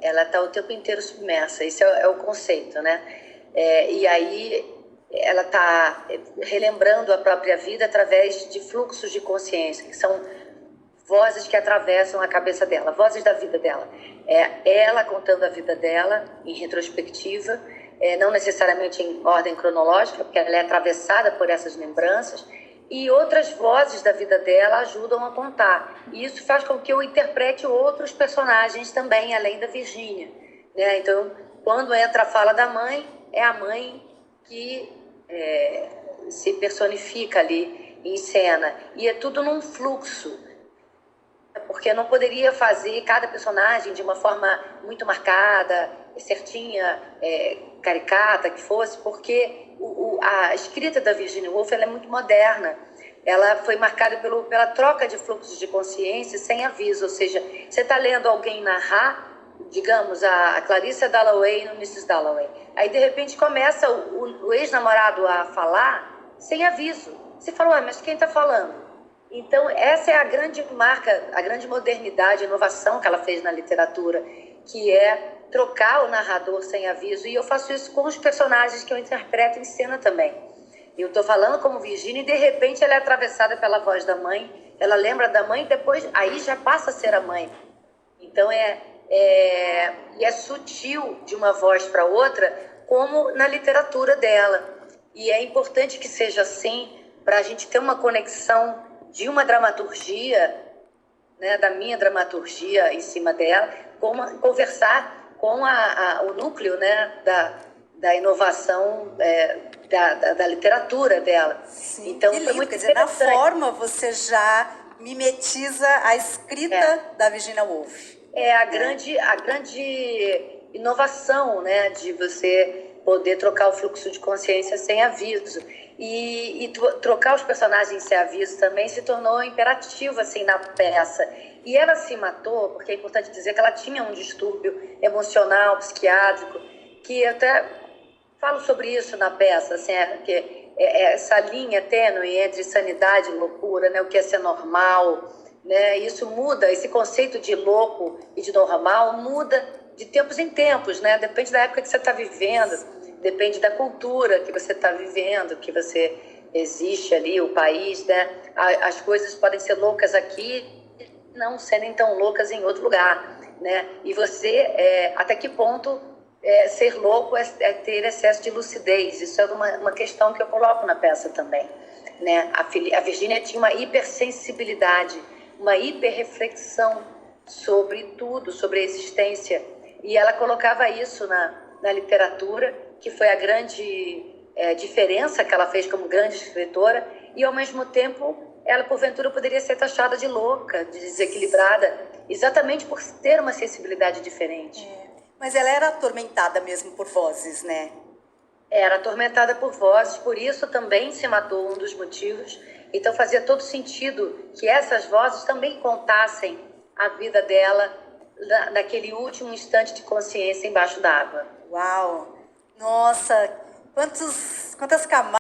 ela está o tempo inteiro submersa, esse é o conceito, né? E aí ela está relembrando a própria vida através de fluxos de consciência, que são vozes que atravessam a cabeça dela, vozes da vida dela. Ela contando a vida dela em retrospectiva, não necessariamente em ordem cronológica, porque ela é atravessada por essas lembranças, e outras vozes da vida dela ajudam a contar. E isso faz com que eu interprete outros personagens também, além da Virgínia, né? Então, quando entra a fala da mãe, é a mãe que se personifica ali em cena. E é tudo num fluxo, porque eu não poderia fazer cada personagem de uma forma muito marcada, certinha, caricata que fosse, porque a escrita da Virginia Woolf ela é muito moderna. Ela foi marcada pela troca de fluxos de consciência sem aviso, ou seja, você está lendo alguém narrar, digamos, a Clarissa Dalloway no Mrs. Dalloway, aí de repente começa o ex-namorado a falar sem aviso. Você fala, mas quem está falando? Então, essa é a grande marca, a grande modernidade, inovação que ela fez na literatura, que é trocar o narrador sem aviso. E eu faço isso com os personagens que eu interpreto em cena também. Eu estou falando como Virginia e, de repente, ela é atravessada pela voz da mãe. Ela lembra da mãe e depois, aí já passa a ser a mãe. Então, e é sutil de uma voz para outra, como na literatura dela. E é importante que seja assim, para a gente ter uma conexão de uma dramaturgia, né, da minha dramaturgia em cima dela, conversar com o núcleo, né, da inovação da literatura dela. Sim, então, que foi lindo. muito Quer dizer, na interessante. forma você já mimetiza a escrita da Virginia Woolf. A grande inovação, né, de você poder trocar o fluxo de consciência sem aviso. E trocar os personagens sem aviso também se tornou imperativo assim, na peça. E ela se matou, porque é importante dizer que ela tinha um distúrbio emocional, psiquiátrico, que até falo sobre isso na peça, assim, que essa linha tênue entre sanidade e loucura, né, o que é ser normal, né, isso muda, esse conceito de louco e de normal muda de tempos em tempos, né, depende da época que você está vivendo, depende da cultura que você está vivendo, que você existe ali, o país, né? As coisas podem ser loucas aqui, não serem tão loucas em outro lugar, né? E você, até que ponto ser louco é ter excesso de lucidez? Isso é uma questão que eu coloco na peça também, né? A Virginia tinha uma hipersensibilidade, uma hiperreflexão sobre tudo, sobre a existência, e ela colocava isso na literatura, que foi a grande diferença que ela fez como grande escritora, e ao mesmo tempo ela porventura poderia ser taxada de louca, de desequilibrada, exatamente por ter uma sensibilidade diferente. Mas ela era atormentada mesmo por vozes, né? Era atormentada por vozes, por isso também se matou, um dos motivos. Então fazia todo sentido que essas vozes também contassem a vida dela naquele último instante de consciência embaixo d'água. Uau! Nossa, quantas camadas